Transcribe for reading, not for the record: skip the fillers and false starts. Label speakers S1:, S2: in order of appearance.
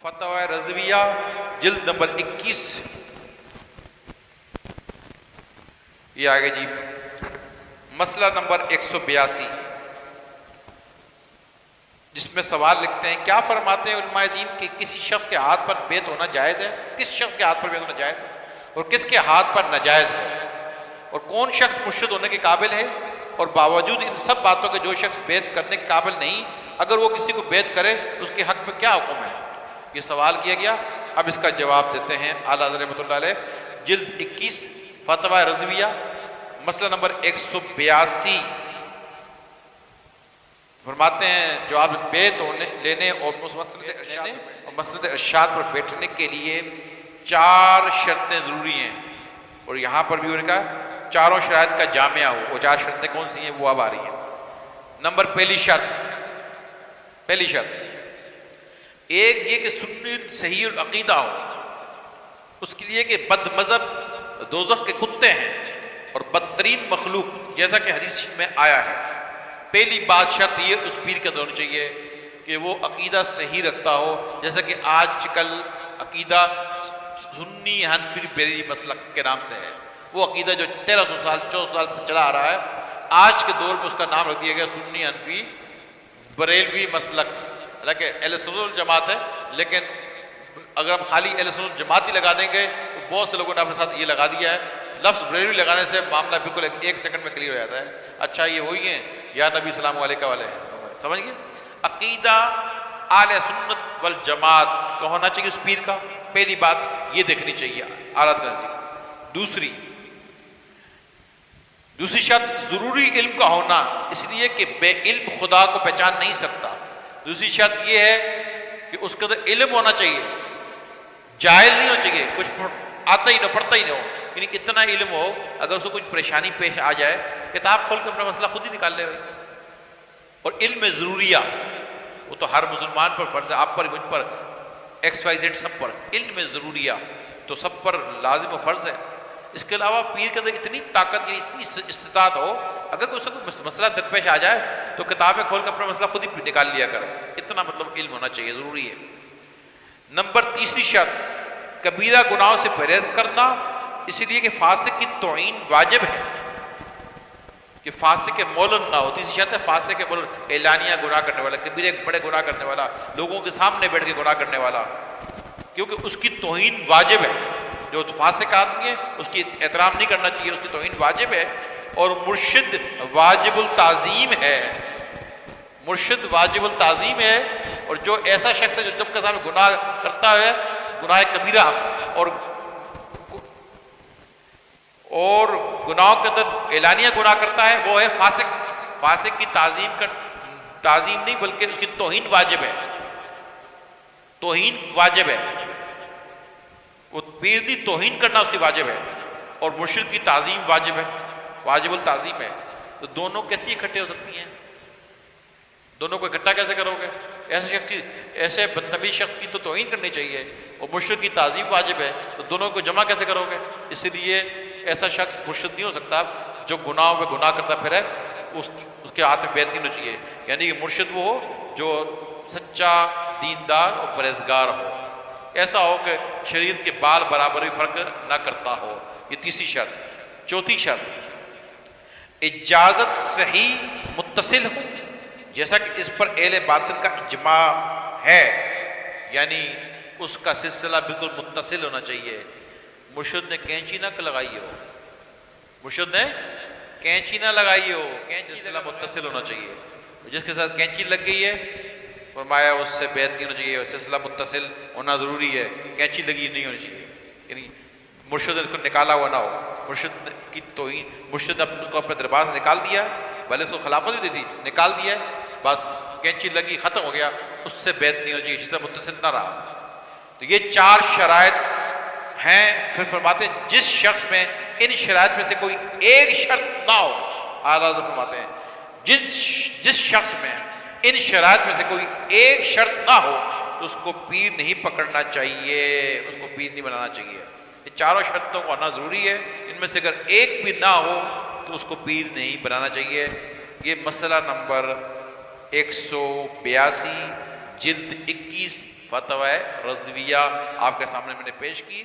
S1: فتوی رضویہ جلد نمبر 21. یہ آگے جی مسئلہ نمبر 182 جس میں سوال لکھتے ہیں کیا فرماتے ہیں علماء دین کہ کسی شخص کے ہاتھ پر بیعت ہونا جائز ہے؟ کس شخص کے ہاتھ پر بیعت ہونا جائز ہے اور کس کے ہاتھ پر ناجائز ہے؟ اور کون شخص مرشد ہونے کے قابل ہے؟ اور باوجود ان سب باتوں کے جو شخص بیعت کرنے کے قابل نہیں، اگر وہ کسی کو بیعت کرے تو اس کے حق میں کیا حکم ہے؟ یہ سوال کیا گیا. اب اس کا جواب دیتے ہیں اعلیٰ حضرت رحمۃ اللہ علیہ، جلد 21 فتوی رضویہ مسئلہ نمبر 182. فرماتے ہیں جو آپ بیعت لینے اور مسند ارشاد پر بیٹھنے کے لیے 4 شرطیں ضروری ہیں، اور یہاں پر بھی انہوں نے کہا چاروں شرائط کا جامعہ ہو. وہ 4 شرطیں کون سی ہیں وہ اب آ رہی ہیں. پہلی شرط ایک یہ کہ سنی صحیح العقیدہ ہو، اس کے لیے کہ بد مذہب دوزخ کے کتے ہیں اور بدترین مخلوق جیسا کہ حدیث میں آیا ہے. پہلی بات شرط یہ اس پیر کے اندر ہونی چاہیے کہ وہ عقیدہ صحیح رکھتا ہو، جیسا کہ آج کل عقیدہ سنی حنفی بریلوی مسلک کے نام سے ہے. وہ عقیدہ جو 1300 سال 1400 سال چلا آ رہا ہے، آج کے دور میں اس کا نام رکھ دیا گیا سنی حنفی بریلوی مسلک. حالانکہ اہل سنت والجماعت ہے، لیکن اگر ہم خالی اہل سنت والجماعت ہی لگا دیں گے تو بہت سے لوگوں نے اپنے ساتھ یہ لگا دیا ہے. لفظ بریلوی لگانے سے معاملہ بالکل ایک سیکنڈ میں کلیئر ہو جاتا ہے. اچھا یہ وہی ہیں یا نبی السلام علیکہ والے ہیں، سمجھ گئے؟ عقیدہ اہل سنت والجماعت کا ہونا چاہیے اس پیر کا. پہلی بات یہ دیکھنی چاہیے اعلیٰ کا نزدیک. دوسری شرط ضروری علم کا ہونا، اس لیے کہ بے علم خدا کو پہچان نہیں سکتا. دوسری شرط یہ ہے کہ اس کے اندر علم ہونا چاہیے، جاہل نہیں ہونا چاہیے، کچھ آتا ہی نہ پڑھتا ہی نہ ہو، یعنی اتنا علم ہو اگر اس کو کچھ پریشانی پیش آ جائے کتاب کھول کے اپنا مسئلہ خود ہی نکال لے بھائی. اور علم ضروریہ وہ تو ہر مسلمان پر فرض ہے، آپ پر مجھ پر XYZ سب پر. علم ضروریہ تو سب پر لازم و فرض ہے. اس کے علاوہ پیر کے اندر اتنی طاقت یعنی اتنی استطاعت ہو، اگر کوئی مسئلہ درپیش آ جائے تو کتابیں کھول کے اپنا مسئلہ خود ہی نکال لیا کرے. اتنا مطلب علم ہونا چاہیے، ضروری ہے. نمبر تیسری شرط کبیرہ گناہوں سے پرہیز کرنا، اس لیے کہ فاسق کی توہین واجب ہے کہ فاسق کے مولن نہ ہو. تیسری شرط ہے فاسق کے مولن، اعلانیہ گناہ کرنے والا، کبیرے بڑے گناہ کرنے والا، لوگوں کے سامنے بیٹھ کے گناہ کرنے والا، کیونکہ اس کی توہین واجب ہے. جو فاسق آدمی ہے اس کی احترام نہیں کرنا چاہیے، اس کی توہین واجب ہے. اور مرشد واجب التعظیم ہے، مرشد واجب التعظیم ہے. اور جو ایسا شخص ہے جو جب کے سامنے گناہ کرتا ہے گناہ کبیرہ اور گناہوں کے اندر اعلانیہ گناہ کرتا ہے، وہ ہے فاسق. فاسق کی تعظیم نہیں بلکہ اس کی توہین واجب ہے. توہین واجب ہے، وہ پیر دی توہین کرنا اس کی واجب ہے، اور مرشد کی تعظیم واجب ہے، واجب التعظیم ہے. تو دونوں کیسے اکٹھے ہو سکتی ہیں؟ دونوں کو اکٹھا کیسے کرو گے؟ ایسے بدتمیز شخص کی تو توہین کرنی چاہیے اور مرشد کی تعظیم واجب ہے، تو دونوں کو جمع کیسے کرو گے؟ اس لیے ایسا شخص مرشد نہیں ہو سکتا جو گناہوں پہ گناہ کرتا پھر ہے، اس کے ہاتھ میں بیعت نہیں ہونا چاہیے. یعنی کہ مرشد وہ ہو جو سچا دیندار اور پرہیزگار ہو، ایسا ہو کہ شریعت کے بال برابر بھی فرق نہ کرتا ہو. یہ تیسری شرط. چوتھی شرط اجازت صحیح متصل ہو، جیسا کہ اس پر اہل باطن کا اجماع ہے، یعنی اس کا سلسلہ بالکل متصل ہونا چاہیے. مرشد نے کینچی نہ لگائی ہو، مرشد نے کینچی نہ لگائی ہو، سلسلہ متصل ہونا چاہیے. جس کے ساتھ کینچی لگ گئی ہے فرمایا اس سے بیعت نہیں ہونا چاہیے، سلسلہ متصل ہونا ضروری ہے، کینچی لگی نہیں ہونی چاہیے. یعنی مرشد نے اس کو نکالا ہوا نہ ہو. مرشد کی توہین، مرشد نے اس کو اپنے دربار سے نکال دیا، بھلے اس کو خلافت بھی دے دی، نکال دیا، بس کینچی لگی ختم ہو گیا، اس سے بیعت نہیں ہونی چاہیے، جس سے متصل نہ رہا. تو یہ 4 شرائط ہیں. پھر فرماتے ہیں جس شخص میں ان شرائط میں سے کوئی ایک شرط نہ ہو، اعلیٰ حضرت فرماتے ہیں جس شخص میں ان شرائط میں سے کوئی ایک شرط نہ ہو تو اس کو پیر نہیں پکڑنا چاہیے، اس کو پیر نہیں بنانا چاہیے. یہ چاروں شرطوں کو آنا ضروری ہے، ان میں سے اگر ایک بھی نہ ہو تو اس کو پیر نہیں بنانا چاہیے. یہ مسئلہ نمبر 182 جلد 21 فتوی رضویہ آپ کے سامنے میں نے پیش کی.